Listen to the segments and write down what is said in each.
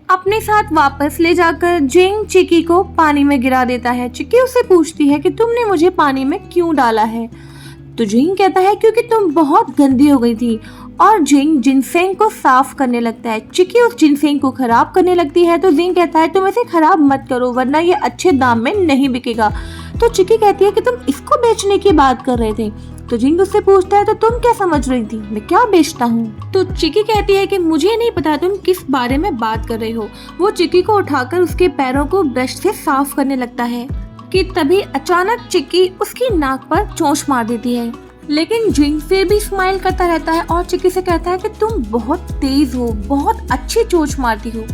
अपने साथ वापस ले जाकर जिंग चिक्की को पानी में गिरा देता है। चिक्की उससे पूछती है कि तुमने मुझे पानी में क्यों डाला है। तो जिंग कहता है क्योंकि तुम बहुत गंदी हो गई थी। और जिंग जिनसेंग को साफ करने लगता है। चिक्की उस जिनसेंग को खराब करने लगती है तो जिंग कहता है तुम इसे खराब मत करो वरना ये अच्छे दाम में नहीं बिकेगा। तो चिक्की कहती है कि तुम इसको बेचने की बात कर रहे थे। तो जिंग उससे पूछता है तो तुम क्या समझ रही थी मैं क्या बेचता हूँ। तो चिक्की कहती है कि मुझे नहीं पता तुम किस बारे में बात कर रहे हो। वो चिक्की को उठाकर उसके पैरों को ब्रश से साफ करने लगता है कि तभी अचानक चिक्की उसकी नाक पर चोंच मार देती है। लेकिन जिंग फिर भी स्माइल करता रहता है और चिक्की से कहता है कि तुम बहुत तेज हो, बहुत अच्छी चोंच मारती हो।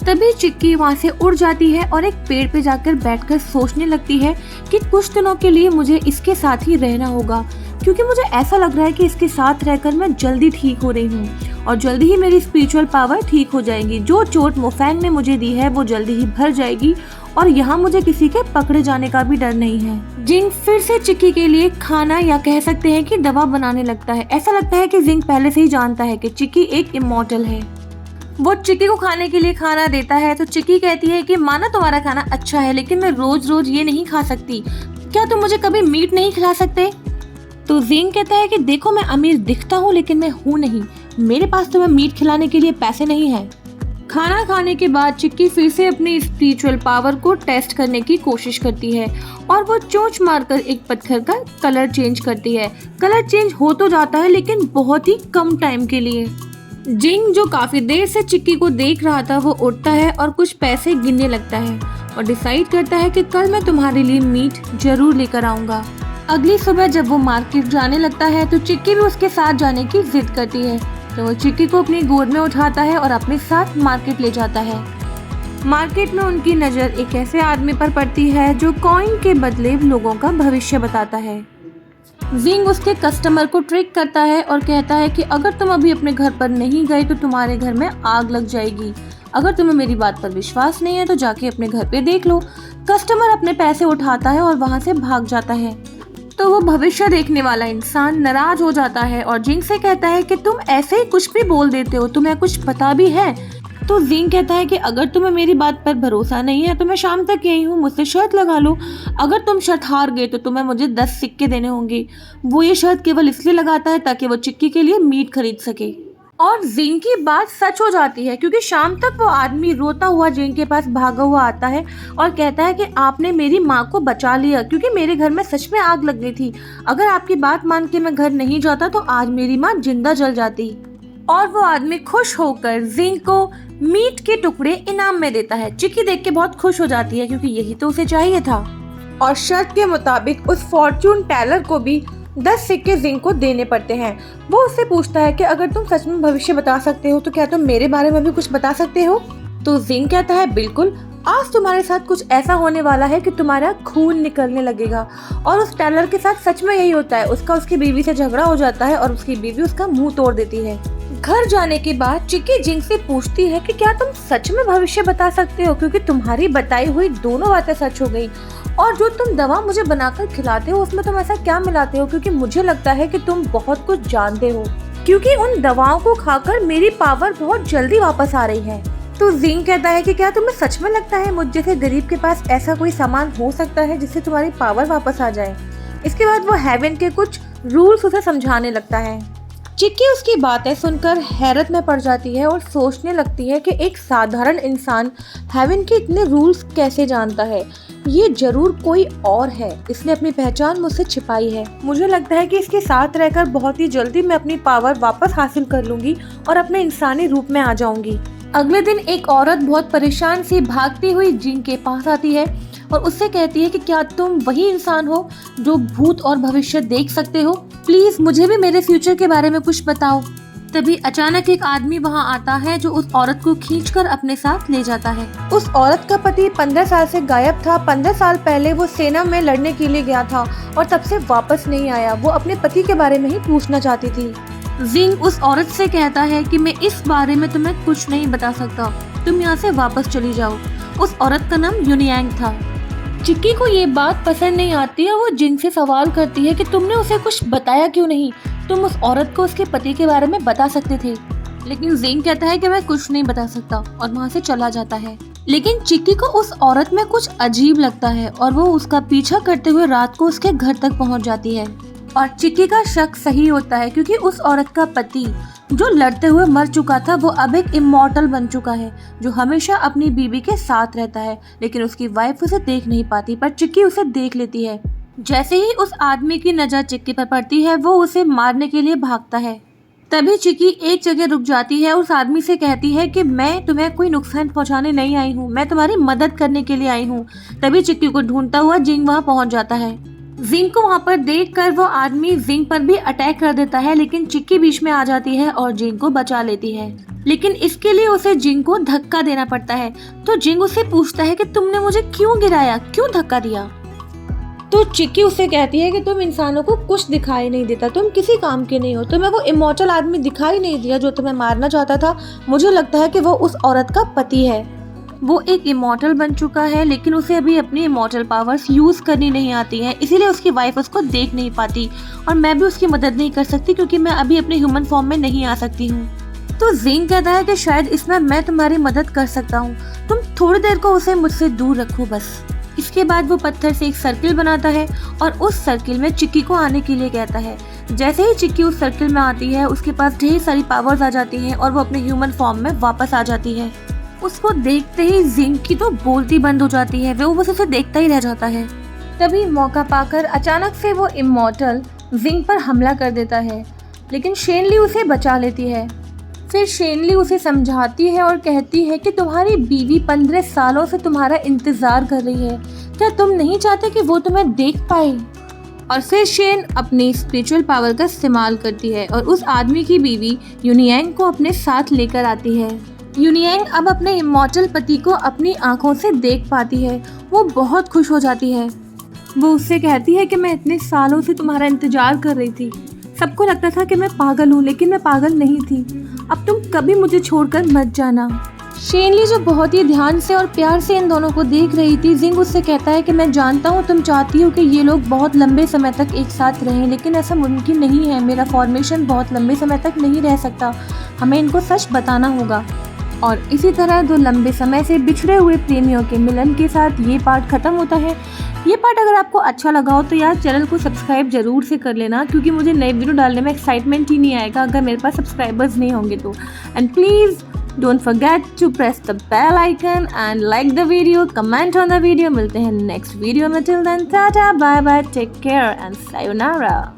तभी चिक्की वहाँ से उड़ जाती है और एक पेड़ पे जाकर बैठकर सोचने लगती है कि कुछ दिनों के लिए मुझे इसके साथ ही रहना होगा, क्योंकि मुझे ऐसा लग रहा है कि इसके साथ रहकर मैं जल्दी ठीक हो रही हूँ और जल्दी ही मेरी स्पिरिचुअल पावर ठीक हो जाएगी। जो चोट मोफैंग ने मुझे दी है वो जल्दी ही भर जाएगी और यहाँ मुझे किसी के पकड़े जाने का भी डर नहीं है। जिंग फिर से चिक्की के लिए खाना या कह सकते हैं कि दवा बनाने लगता है। ऐसा लगता है कि जिंग पहले से ही जानता है कि चिक्की एक इमॉर्टल है। वो चिक्की को खाने के लिए खाना देता है तो चिक्की कहती है कि माना तुम्हारा खाना अच्छा है लेकिन मैं रोज रोज ये नहीं खा सकती, क्या तुम मुझे कभी मीट नहीं खिला सकते। तो जिंग कहता है कि देखो मैं अमीर दिखता हूँ लेकिन मैं हूँ नहीं, मेरे पास तुम्हें मीट खिलाने के लिए पैसे नहीं है। खाना खाने के बाद चिक्की फिर से अपनी स्पिरिचुअल पावर को टेस्ट करने की कोशिश करती है और वो चोंच मारकर एक पत्थर का कलर चेंज करती है। कलर चेंज हो तो जाता है लेकिन बहुत ही कम टाइम के लिए। जिंग जो काफी देर से चिक्की को देख रहा था वो उठता है और कुछ पैसे गिनने लगता है और डिसाइड करता है कि कल मैं तुम्हारे लिए मीट जरूर लेकर आऊंगा। अगली सुबह जब वो मार्केट जाने लगता है तो चिक्की भी उसके साथ जाने की जिद करती है। तो वो चिक्की को अपनी गोद में उठाता है और अपने साथ मार्केट ले जाता है। मार्केट में उनकी नजर एक ऐसे आदमी पर पड़ती है जो कॉइन के बदले लोगों का भविष्य बताता है। जिंग उसके कस्टमर को ट्रिक करता है और कहता है कि अगर तुम अभी अपने घर पर नहीं गए तो तुम्हारे घर में आग लग जाएगी। अगर तुम्हें मेरी बात पर विश्वास नहीं है तो जाके अपने घर पे देख लो। कस्टमर अपने पैसे उठाता है और वहाँ से भाग जाता है। तो वो भविष्य देखने वाला इंसान नाराज हो जाता है और जिंग से कहता है कि तुम ऐसे ही कुछ भी बोल देते हो, तुम्हें कुछ पता भी है। तो जिंग कहता है कि अगर तुम्हें मेरी बात पर भरोसा नहीं है तो मैं शाम तक यही हूँ, मुझसे शर्त लगा लो। अगर तुम शर्त हार गए तो तुम्हें मुझे 10 सिक्के देने होंगे। वो ये शर्त केवल इसलिए लगाता है ताकि वो चिक्की के लिए मीट खरीद सके। और जिंग की बात सच हो जाती है क्योंकि शाम तक वो आदमी रोता हुआ जिंग के पास भागा हुआ आता है और कहता है कि आपने मेरी माँ को बचा लिया क्योंकि मेरे घर में सच में आग लग गई थी। अगर आपकी बात मान के मैं घर नहीं जाता तो आज मेरी माँ जिंदा जल जाती। और वो आदमी खुश होकर जिंग को मीट के टुकड़े इनाम में देता है। चिक्की देख के बहुत खुश हो जाती है क्योंकि यही तो उसे चाहिए था। और शर्त के मुताबिक उस फॉर्चून टेलर को भी 10 सिक्के जिंग को देने पड़ते हैं। वो उससे पूछता है कि अगर तुम सच में भविष्य बता सकते हो तो क्या तुम मेरे बारे में भी कुछ बता सकते हो। तो जिंग कहता है बिल्कुल, आज तुम्हारे साथ कुछ ऐसा होने वाला है कि तुम्हारा खून निकलने लगेगा। और उस टेलर के साथ सच में यही होता है। उसकी बीवी से झगड़ा हो जाता है और उसकी बीवी उसका मुंह तोड़ देती है। घर जाने के बाद चिक्की जिंग से पूछती है कि क्या तुम सच में भविष्य बता सकते हो, क्योंकि तुम्हारी बताई हुई दोनों बातें सच हो गई। और जो तुम दवा मुझे बनाकर खिलाते हो उसमें तुम ऐसा क्या मिलाते हो, क्योंकि मुझे लगता है कि तुम बहुत कुछ जानते हो, क्योंकि उन दवाओं को खाकर मेरी पावर बहुत जल्दी वापस आ रही है। तो जिंग कहता है कि क्या तुम्हें सच में लगता है मुझ जैसे गरीब के पास ऐसा कोई सामान हो सकता है जिससे तुम्हारी पावर वापस आ जाए। इसके बाद वो हेवन के कुछ रूल्स उसे समझाने लगता है। चिक्की उसकी बातें सुनकर हैरत में पड़ जाती है और सोचने लगती है कि एक साधारण इंसान हेवन के इतने रूल्स कैसे जानता है। ये जरूर कोई और है, इसने अपनी पहचान मुझसे छिपाई है। मुझे लगता है कि इसके साथ रहकर बहुत ही जल्दी मैं अपनी पावर वापस हासिल कर लूंगी और अपने इंसानी रूप में आ जाऊंगी। अगले दिन एक औरत बहुत परेशान सी भागती हुई जिंग के पास आती है और उससे कहती है कि क्या तुम वही इंसान हो जो भूत और भविष्य देख सकते हो, प्लीज मुझे भी मेरे फ्यूचर के बारे में कुछ बताओ। तभी अचानक एक आदमी वहां आता है जो उस औरत को खींचकर अपने साथ ले जाता है। उस औरत का पति 15 साल से गायब था। 15 साल पहले वो सेना में लड़ने के लिए गया था और तब से वापस नहीं आया। वो अपने पति के बारे में ही पूछना चाहती थी। जिंग उस औरत से कहता है कि मैं इस बारे में तुम्हें कुछ नहीं बता सकता, तुम यहाँ से वापस चली जाओ। उस औरत का नाम यूनियांग था। चिक्की को ये बात पसंद नहीं आती और वो जिंग से सवाल करती है कि तुमने उसे कुछ बताया क्यों नहीं, तुम उस औरत को उसके पति के बारे में बता सकते थे। लेकिन जिंग कहता है कि मैं कुछ नहीं बता सकता और वहाँ से चला जाता है। लेकिन चिक्की को उस औरत में कुछ अजीब लगता है और वो उसका पीछा करते हुए रात को उसके घर तक पहुँच जाती है। और चिक्की का शक सही होता है क्योंकि उस औरत का पति जो लड़ते हुए मर चुका था वो अब एक इमॉर्टल बन चुका है, जो हमेशा अपनी बीवी के साथ रहता है। लेकिन उसकी वाइफ उसे देख नहीं पाती, पर चिक्की उसे देख लेती है। जैसे ही उस आदमी की नजर चिक्की पर पड़ती है वो उसे मारने के लिए भागता है। तभी चिक्की एक जगह रुक जाती है, उस आदमी से कहती है कि मैं तुम्हें कोई नुकसान पहुंचाने नहीं आई हूँ, मैं तुम्हारी मदद करने के लिए आई हूँ। तभी चिक्की को ढूंढता हुआ जिंग वहाँ पहुंच जाता है। जिंग को वहाँ पर देखकर वो आदमी जिंग पर भी अटैक कर देता है, लेकिन चिक्की बीच में आ जाती है और जिंग को बचा लेती है। लेकिन इसके लिए उसे जिंग को धक्का देना पड़ता है। तो जिंग उससे पूछता है कि तुमने मुझे क्यों गिराया, क्यों धक्का दिया। तो चिक्की उससे कहती है कि तुम इंसानों को कुछ दिखाई नहीं देता, तुम किसी काम के नहीं हो, तुम्हें वो इमॉर्टल आदमी दिखाई नहीं दिया जो तुम्हें मारना चाहता था। मुझे लगता है कि वो उस औरत का पति है। वो एक इमॉर्टल बन चुका है, लेकिन उसे अभी अपनी इमॉर्टल पावर्स यूज करनी नहीं आती हैं, इसीलिए उसकी वाइफ उसको देख नहीं पाती और मैं भी उसकी मदद नहीं कर सकती क्योंकि मैं अभी अपने ह्यूमन फॉर्म में नहीं आ सकती हूँ। तो जिंग कहता है कि शायद इसमें मैं तुम्हारी मदद कर सकता हूँ, तुम थोड़ी देर को उसे मुझसे दूर रखो बस। इसके बाद वो पत्थर से एक सर्किल बनाता है और उस सर्किल में चिक्की को आने के लिए कहता है। जैसे ही चिक्की उस सर्किल में आती है उसके पास ढेर सारी पावर्स आ जाती हैं और वो अपने ह्यूमन फॉर्म में वापस आ जाती है। उसको देखते ही जिंग की तो बोलती बंद हो जाती है, वो बस उसे देखता ही रह जाता है। तभी मौका पाकर अचानक से वो इमॉर्टल जिंग पर हमला कर देता है, लेकिन शेनली उसे बचा लेती है। फिर शेनली उसे समझाती है और कहती है कि तुम्हारी बीवी 15 सालों से तुम्हारा इंतजार कर रही है, क्या तुम नहीं चाहते कि वो तुम्हें देख पाए। और फिर शेन अपनी स्पिरिचुअल पावर का इस्तेमाल करती है और उस आदमी की बीवी यूनियांग को अपने साथ लेकर आती है। यूनियांग अब अपने इमॉर्टल पति को अपनी आंखों से देख पाती है। वो बहुत खुश हो जाती है। वो उससे कहती है कि मैं इतने सालों से तुम्हारा इंतजार कर रही थी, सबको लगता था कि मैं पागल हूँ, लेकिन मैं पागल नहीं थी। अब तुम कभी मुझे छोड़कर मत जाना। शेनली जो बहुत ही ध्यान से और प्यार से इन दोनों को देख रही थी, जिंग उससे कहता है कि मैं जानता हूँ तुम चाहती हो कि ये लोग बहुत लंबे समय तक एक साथ रहें, लेकिन ऐसा मुमकिन नहीं है। मेरा फॉर्मेशन बहुत लंबे समय तक नहीं रह सकता, हमें इनको सच बताना होगा। और इसी तरह दो लंबे समय से बिछड़े हुए प्रेमियों के मिलन के साथ ये पार्ट खत्म होता है। ये पार्ट अगर आपको अच्छा लगा हो तो यार चैनल को सब्सक्राइब जरूर से कर लेना, क्योंकि मुझे नए वीडियो डालने में एक्साइटमेंट ही नहीं आएगा अगर मेरे पास सब्सक्राइबर्स नहीं होंगे तो। And please don't forget to press the bell icon and like the video, comment on the video. मिलते हैं नेक्स्ट वीडियो में, till then tata bye bye, take care and sayonara.